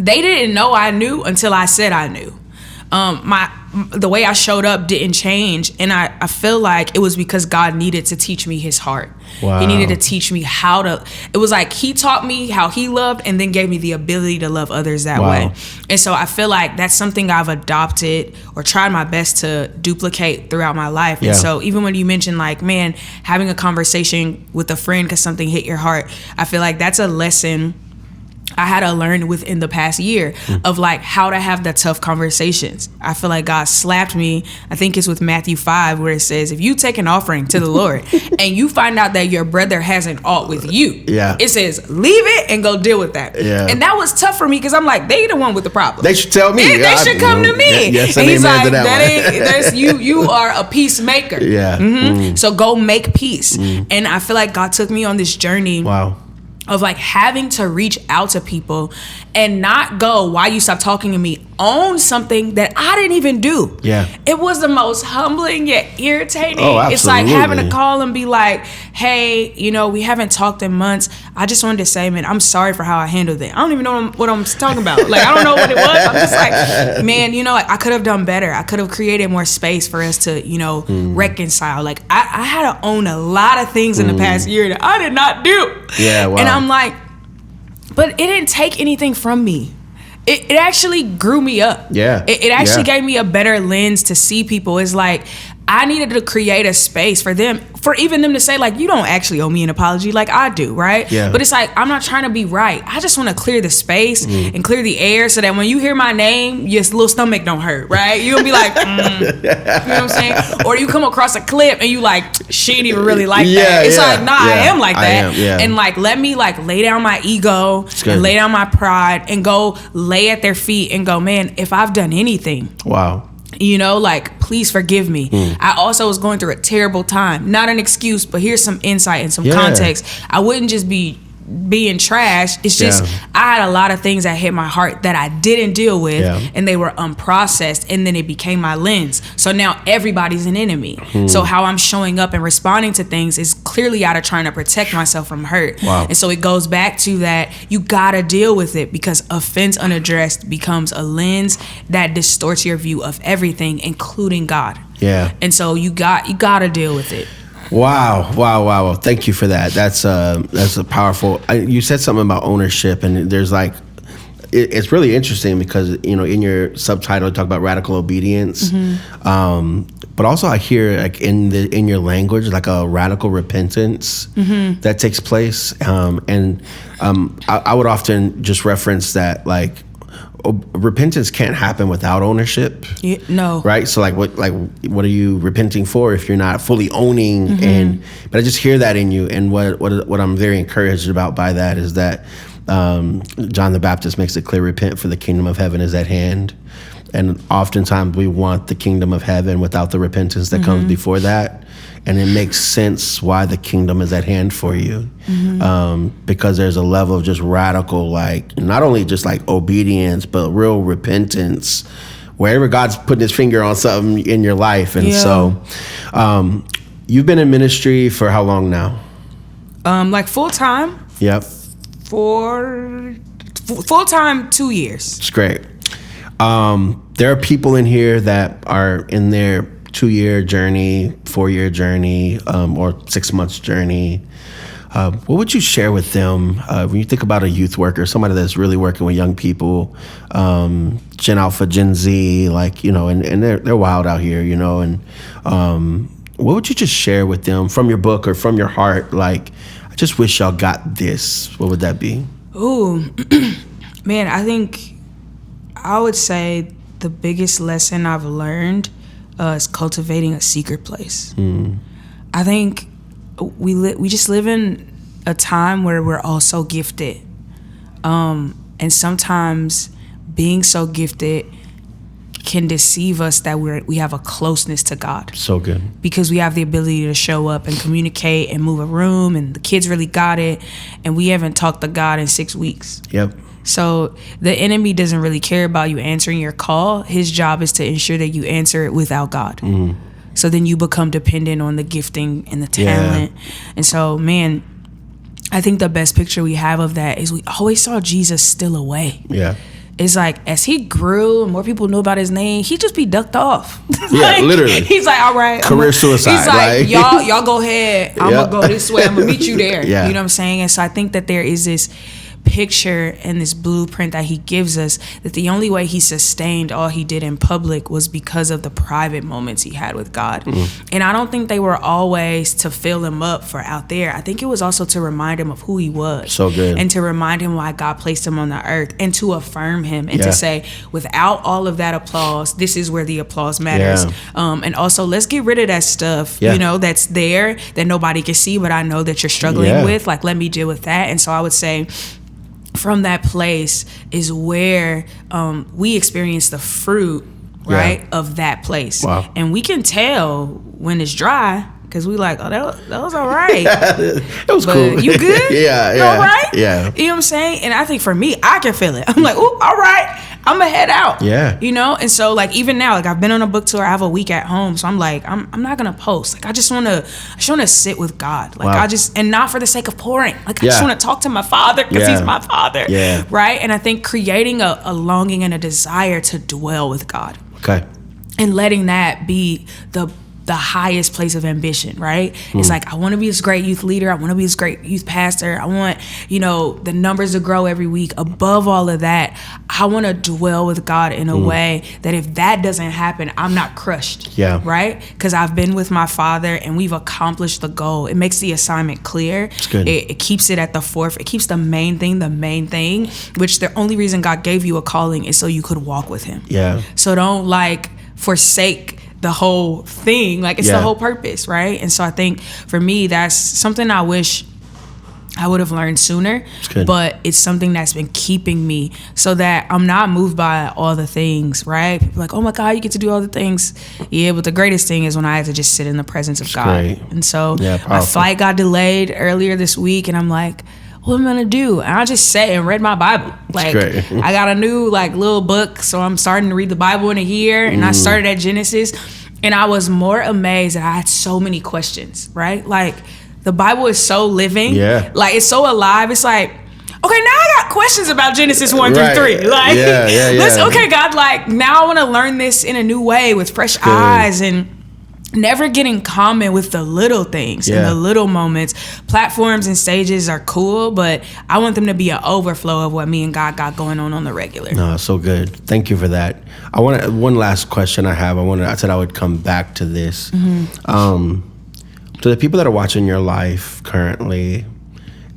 They didn't know I knew until I said I knew. The way I showed up didn't change, and I feel like it was because God needed to teach me his heart. Wow. He needed to teach me how to, it was like he taught me how he loved and then gave me the ability to love others that way. And so I feel like that's something I've adopted or tried my best to duplicate throughout my life. And so even when you mention like, man, having a conversation with a friend because something hit your heart, I feel like that's a lesson I had to learn within the past year of like how to have the tough conversations. I feel like God slapped me. I think it's with Matthew 5 where it says, if you take an offering to the Lord and you find out that your brother has an ought with you, it says, leave it and go deal with that. And that was tough for me because I'm like, they the one with the problem. They should tell me. They should come to me. Yes, and he's like, that's you are a peacemaker. So go make peace. And I feel like God took me on this journey. Wow. Of like having to reach out to people and not go, why you stop talking to me, own something that I didn't even do. It was the most humbling yet irritating. It's like having to call and be like, hey, you know, we haven't talked in months. I just wanted to say, man, I'm sorry for how I handled it. I don't even know what I'm talking about. Like, I don't know what it was. I'm just like, man, you know, like I could have done better. I could have created more space for us to, you know, reconcile. Like I had to own a lot of things in the past year that I did not do. And I'm like, but it didn't take anything from me. It actually grew me up. It actually gave me a better lens to see people. It's like I needed to create a space for them, for even them to say like, you don't actually owe me an apology like I do, right? But it's like, I'm not trying to be right. I just want to clear the space and clear the air so that when you hear my name, your little stomach don't hurt, right? You don't be like, you know what I'm saying? Or you come across a clip and you like, she ain't even really like that. It's like, nah, I am like that. And like, let me like lay down my ego and lay down my pride and go lay at their feet and go, man, if I've done anything. You know, like, please forgive me. I also was going through a terrible time. Not an excuse, but here's some insight and some context. I wouldn't just be being trash. It's just I had a lot of things that hit my heart that I didn't deal with, and they were unprocessed, and then it became my lens. So now everybody's an enemy. So how I'm showing up and responding to things is clearly out of trying to protect myself from hurt. And so it goes back to that you gotta deal with it, because offense unaddressed becomes a lens that distorts your view of everything, including God. And so you gotta deal with it. Wow. Thank you for that. That's a powerful. You said something about ownership, and there's like, it's really interesting because, you know, in your subtitle you talk about radical obedience, but also I hear like in your language like a radical repentance that takes place, and I would often just reference that like, repentance can't happen without ownership. No. Right? So what are you repenting for if you're not fully owning? But I just hear that in you, and what I'm very encouraged about by that is that John the Baptist makes it clear, repent for the kingdom of heaven is at hand. And oftentimes we want the kingdom of heaven without the repentance that comes before that. And it makes sense why the kingdom is at hand for you, because there's a level of just radical, like not only just like obedience, but real repentance, wherever God's putting his finger on something in your life. And so you've been in ministry for how long now? Like full time. Yep. Full-time 2 years. It's great. There are people in here that are in their 2-year journey, 4-year journey, or 6 months journey. What would you share with them when you think about a youth worker, somebody that's really working with young people, Gen Alpha, Gen Z, like, and they're wild out here, and what would you just share with them from your book or from your heart? Like, I just wish y'all got this. What would that be? Ooh, man, I think I would say the biggest lesson I've learned is cultivating a secret place. I think we just live in a time where we're all so gifted, and sometimes being so gifted can deceive us that we have a closeness to God. So good. Because we have the ability to show up and communicate and move a room, and the kids really got it, and we haven't talked to God in 6 weeks. Yep. So the enemy doesn't really care about you answering your call. His job is to ensure that you answer it without God. So then you become dependent on the gifting and the talent. Yeah. And so, man, I think the best picture we have of that is we always saw Jesus steal away. Yeah. It's like, as he grew and more people knew about his name, he'd just be ducked off. Yeah, literally. He's like, all right. Career suicide. He's like, y'all go ahead. I'm going to go this way. I'm going to meet you there. Yeah. You know what I'm saying? And so I think that there is this picture and this blueprint that he gives us, that the only way he sustained all he did in public was because of the private moments he had with God. And I don't think they were always to fill him up for out there. I think it was also to remind him of who he was. So good. And to remind him why God placed him on the earth, and to affirm him, and to say, without all of that applause, this is where the applause matters. And also, let's get rid of that stuff, that's there that nobody can see, but I know that you're struggling with. Like, let me deal with that. And so I would say, from that place is where we experience the fruit, right, of that place. Wow. And we can tell when it's dry, because we like, oh, that was all right. It was cool. You good? Yeah. All right? Yeah. You know what I'm saying? And I think for me, I can feel it. I'm like, oh, all right, I'm gonna head out. Yeah. And so, like, even now, like, I've been on a book tour, I have a week at home, so I'm like, I'm not gonna post. Like, I just wanna sit with God. Like, and not for the sake of pouring. Like, I just wanna talk to my Father, because he's my Father. Yeah. Right? And I think creating a longing and a desire to dwell with God. Okay. And letting that be the highest place of ambition, right? It's like, I want to be this great youth leader. I want to be this great youth pastor. I want, the numbers to grow every week. Above all of that, I want to dwell with God in a way that if that doesn't happen, I'm not crushed. Yeah. Right? Because I've been with my Father and we've accomplished the goal. It makes the assignment clear. It's good. It keeps it at the forefront. It keeps the main thing, which the only reason God gave you a calling is so you could walk with him. Yeah. So don't forsake the whole thing. Like, it's the whole purpose, right? And so I think for me, that's something I wish I would have learned sooner, but it's something that's been keeping me, so that I'm not moved by all the things, right? People are like, oh my God, you get to do all the things. Yeah, but the greatest thing is when I had to just sit in the presence of God. Great. And so my flight got delayed earlier this week, and I'm like, what am I gonna do? And I just sat and read my Bible. Like, I got a new little book, so I'm starting to read the Bible in a year, and I started at Genesis, and I was more amazed that I had so many questions, right? Like, the Bible is so living. Yeah. Like, it's so alive. It's like, okay, now I got questions about Genesis 1 through 3. Like, okay, God, like, now I want to learn this in a new way with fresh eyes, and never getting common with the little things and the little moments. Platforms and stages are cool, but I want them to be an overflow of what me and God got going on the regular. No, so good. Thank you for that. I want one last question I have. I said I would come back to this. To the people that are watching your life currently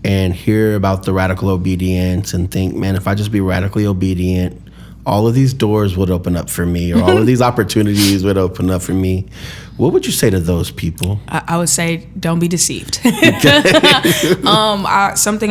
and hear about the radical obedience and think, man, if I just be radically obedient, all of these doors would open up for me, or all of these opportunities would open up for me. What would you say to those people? I would say, don't be deceived. Something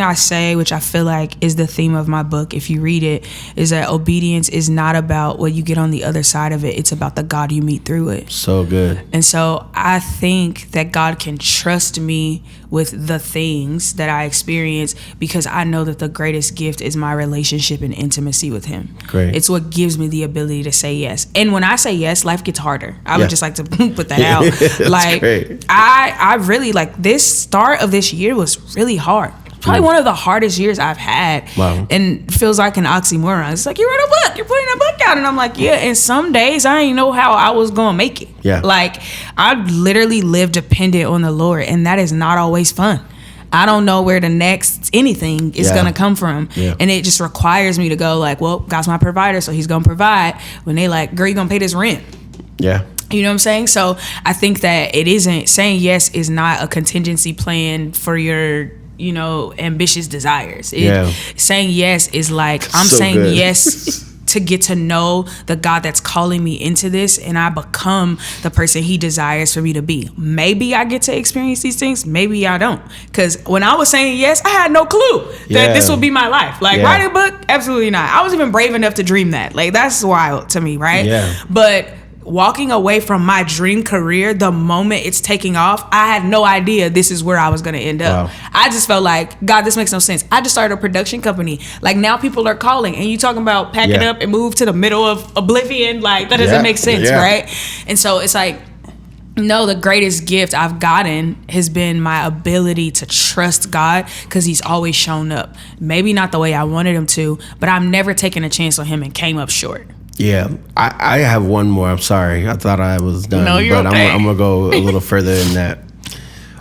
I say, which I feel like is the theme of my book, if you read it, is that obedience is not about what you get on the other side of it. It's about the God you meet through it. So good. And so I think that God can trust me with the things that I experience, because I know that the greatest gift is my relationship and intimacy with him. Great. It's what gives me the ability to say yes. And when I say yes, life gets harder. I would just like to put that out. Like, great. I really, like, this start of this year was really hard. Probably one of the hardest years I've had. Wow. And feels like an oxymoron. It's like, you wrote a book, you're putting a book out. And I'm like, yeah, and some days I didn't know how I was going to make it. Yeah. Like, I literally live dependent on the Lord, and that is not always fun. I don't know where the next anything is going to come from. Yeah. And it just requires me to go like, well, God's my provider, so he's going to provide. When they like, girl, you going to pay this rent. Yeah. You know what I'm saying? So I think that it isn't, saying yes is not a contingency plan for your, you know, ambitious desires. Saying yes is like, I'm so saying good. Yes to get to know the God that's calling me into this, and I become the person he desires for me to be. Maybe I get to experience these things, maybe I don't. Because when I was saying yes, I had no clue that this would be my life. Like, writing a book, absolutely not. I was even brave enough to dream that. Like, that's wild to me, right? Yeah. But walking away from my dream career, the moment it's taking off, I had no idea this is where I was going to end up. Wow. I just felt like, God, this makes no sense. I just started a production company. Like, now people are calling, and you talking about packing up and move to the middle of oblivion. Like, that doesn't make sense, right? And so it's like, no, the greatest gift I've gotten has been my ability to trust God, because he's always shown up. Maybe not the way I wanted him to, but I've never taken a chance on him and came up short. Yeah, I have one more. I'm sorry. I thought I was done. No, you're but okay. I'm going to go a little further than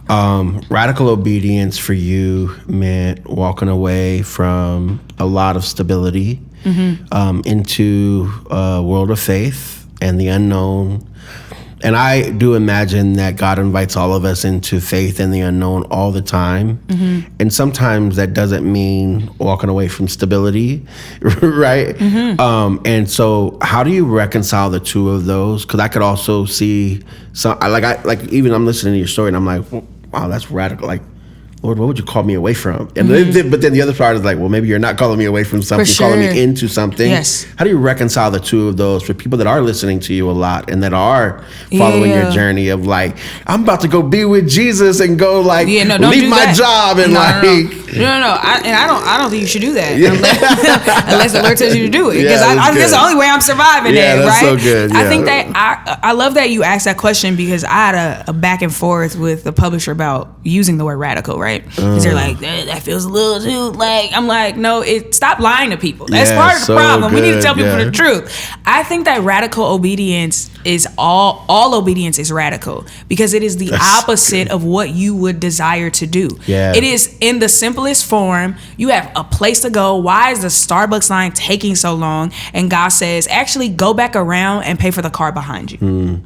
that. Radical obedience for you meant walking away from a lot of stability into a world of faith and the unknown. And I do imagine that God invites all of us into faith and the unknown all the time. And sometimes that doesn't mean walking away from stability, right? And so how do you reconcile the two of those? Because I could also see some, even I'm listening to your story and I'm like, wow, that's radical. Like, Lord, what would you call me away from? And but then the other part is like, well, maybe you're not calling me away from something, you're calling me into something. Yes. How do you reconcile the two of those for people that are listening to you a lot and that are following your journey of like, I'm about to go be with Jesus and go like leave my job and I don't think you should do that unless the Lord tells you to do it, because that's the only way I'm surviving it, right? So good. I think that I love that you asked that question, because I had a back and forth with the publisher about using the word radical, right? Because they're like, that feels a little too like, I'm like, no, stop lying to people. That's part of the problem. We need to tell people the truth. I think that radical obedience is all obedience is radical, because it is the opposite of what you would desire to do. It is in the simplest form. You have a place to go. Why is the Starbucks line taking so long? And God says, actually go back around and pay for the car behind you.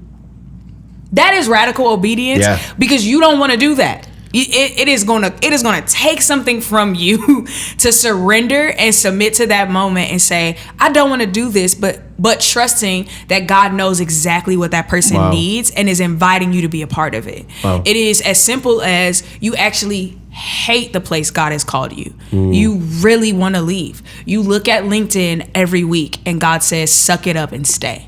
That is radical obedience, because you don't want to do that. It is gonna take something from you to surrender and submit to that moment and say, I don't want to do this, but trusting that God knows exactly what that person needs and is inviting you to be a part of it. It is as simple as you actually hate the place God has called you. You really want to leave. You look at LinkedIn every week and God says, suck it up and stay.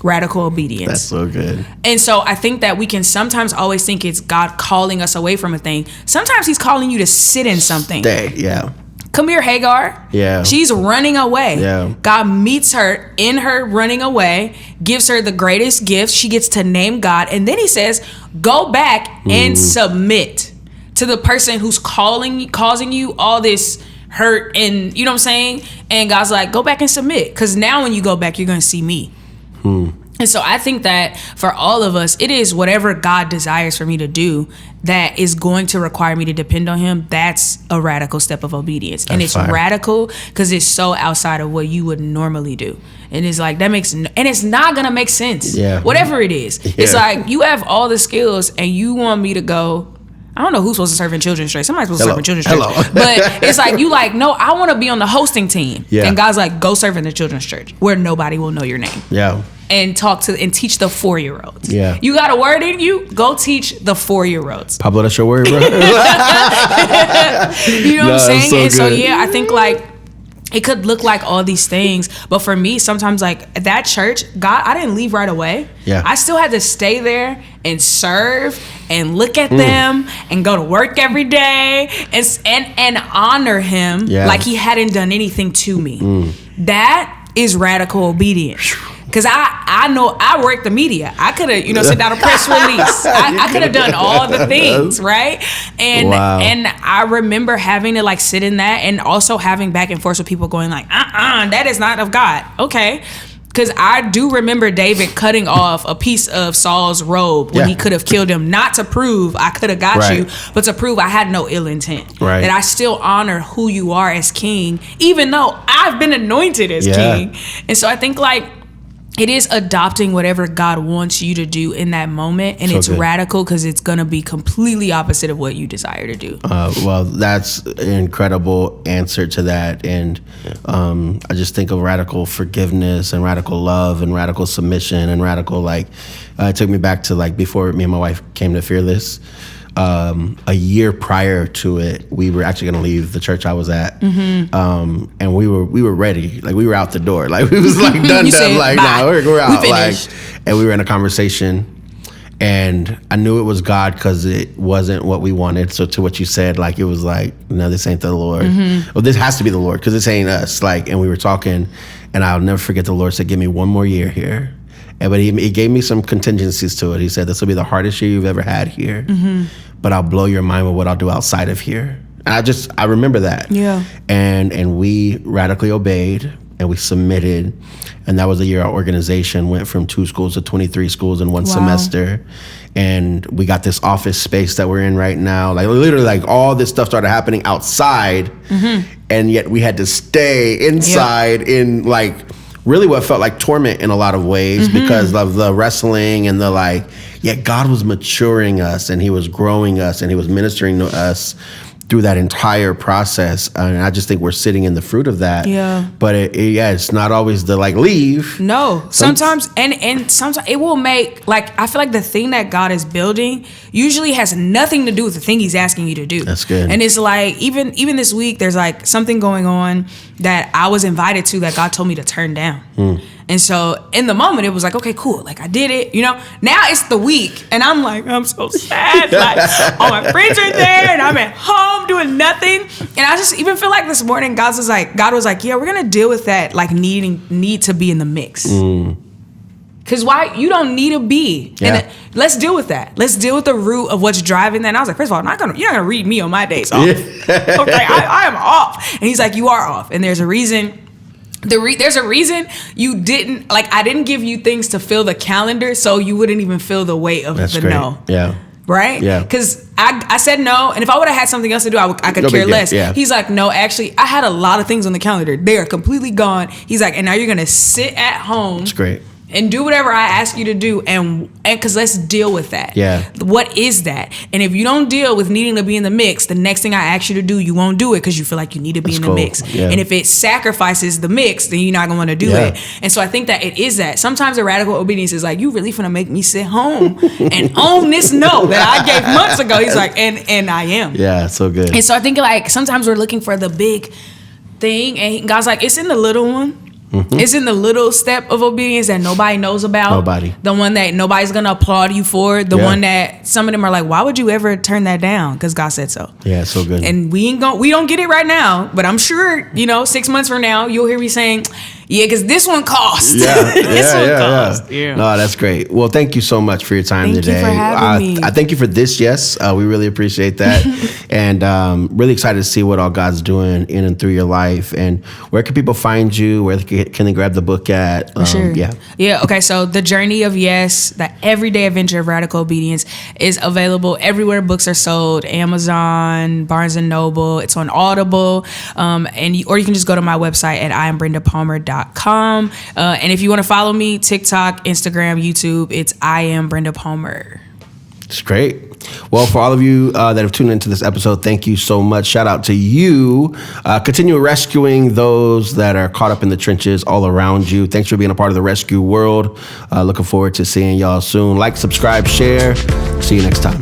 Radical obedience. That's so good. And so I think that we can sometimes always think it's God calling us away from a thing. Sometimes he's calling you to sit in something. Stay, Come here, Hagar. She's running away. God meets her in her running away, gives her the greatest gift. She gets to name God. And then he says, go back and submit to the person who's causing you all this hurt. And you know what I'm saying? And God's like, go back and submit. Because now when you go back, you're going to see me. And so I think that for all of us, it is whatever God desires for me to do that is going to require me to depend on him. That's a radical step of obedience. And it's radical because it's so outside of what you would normally do. And it's like, and it's not going to make sense. Whatever it is. It's like, you have all the skills and you want me to go, I don't know who's supposed to serve in children's church. Somebody's supposed to serve in children's church. But it's like, you like, no, I want to be on the hosting team. And God's like, go serve in the children's church where nobody will know your name. And teach the 4-year-olds. You got a word in you? Go teach the 4-year-olds. Pablo, that's your word, bro. You know what I'm saying? So I think like it could look like all these things, but for me, sometimes like that church, God, I didn't leave right away. I still had to stay there and serve and look at them and go to work every day and honor him like he hadn't done anything to me. That is radical obedience. Because I know I work the media. I could have, sent out a press release. I could have done all the things, right? And I remember having to like sit in that, and also having back and forth with people going like, that is not of God. Okay. Because I do remember David cutting off a piece of Saul's robe when he could have killed him, not to prove I could have got you, but to prove I had no ill intent. Right. That I still honor who you are as king, even though I've been anointed as king. And so I think like it is adopting whatever God wants you to do in that moment. And it's radical because it's going to be completely opposite of what you desire to do. Well, that's an incredible answer to that. And I just think of radical forgiveness and radical love and radical submission and radical, like, it took me back to like before me and my wife came to Fearless. A year prior to it, we were actually going to leave the church I was at, and we were ready, like we were out the door, like we was like done, like nah, we're out, like, and we were in a conversation, and I knew it was God because it wasn't what we wanted. So to what you said, like it was like, no, this ain't the Lord. Well, this has to be the Lord because this ain't us. Like, and we were talking, and I'll never forget the Lord said, "Give me one more year here." But he gave me some contingencies to it. He said, this will be the hardest year you've ever had here, but I'll blow your mind with what I'll do outside of here. And I remember that. Yeah. And we radically obeyed, and we submitted. And that was the year our organization went from 2 schools to 23 schools in one semester. And we got this office space that we're in right now. Like literally, like all this stuff started happening outside, and yet we had to stay inside in like really what felt like torment in a lot of ways because of the wrestling and the like, yet God was maturing us, and he was growing us, and he was ministering to us through that entire process. And I just think we're sitting in the fruit of that. Yeah. But it's not always the like leave. No, sometimes, and sometimes it will make, like, I feel like the thing that God is building usually has nothing to do with the thing he's asking you to do. That's good. And it's like, even this week, there's like something going on that I was invited to that God told me to turn down. And so in the moment, it was like, okay, cool. Like I did it, Now it's the week, and I'm like, I'm so sad. Like all my friends are there, and I'm at home doing nothing. And I just even feel like this morning, God was like, yeah, we're gonna deal with that, like need to be in the mix. Cause why you don't need to be. And let's deal with that. Let's deal with the root of what's driving that. And I was like, first of all, you're not gonna read me on my days off. Okay, I am off. And he's like, you are off, and there's a reason. There's a reason you didn't, like, I didn't give you things to fill the calendar so you wouldn't even feel the weight of the no. Yeah. Right? Yeah. Because I said no, and if I would have had something else to do, I could care less. Yeah. He's like, no, actually, I had a lot of things on the calendar. They are completely gone. He's like, and now you're going to sit at home. That's great. And do whatever I ask you to do, and because let's deal with that. Yeah. What is that? And if you don't deal with needing to be in the mix, the next thing I ask you to do, you won't do it because you feel like you need to be in the mix. Yeah. And if it sacrifices the mix, then you're not going to want to do it. And so I think that it is that. Sometimes the radical obedience is like, you really finna make me sit home and own this no that I gave months ago. He's like, and I am. Yeah, so good. And so I think like sometimes we're looking for the big thing, and God's like, it's in the little one. It's in the little step of obedience that nobody knows about. Nobody. The one that nobody's going to applaud you for. The one that some of them are like, why would you ever turn that down? Because God said so. Yeah, so good. And we don't get it right now, but I'm sure, 6 months from now, you'll hear me saying, yeah, because this one cost. Yeah, this one cost. Yeah. No, that's great. Well, thank you so much for your time today. Thank you for having me. I thank you for this. Yes, we really appreciate that, and really excited to see what all God's doing in and through your life. And where can people find you? Where can they grab the book at? Sure. Yeah. Okay. So The Journey of Yes, the everyday adventure of radical obedience, is available everywhere books are sold: Amazon, Barnes and Noble. It's on Audible, or you can just go to my website at IamBrendaPalmer.com. And if you want to follow me, TikTok, Instagram, YouTube, it's I am Brenda Palmer. It's great. Well, for all of you that have tuned into this episode, thank you so much. Shout out to you. Continue rescuing those that are caught up in the trenches all around you. Thanks for being a part of the rescue world. Looking forward to seeing y'all soon. Like, subscribe, share. See you next time.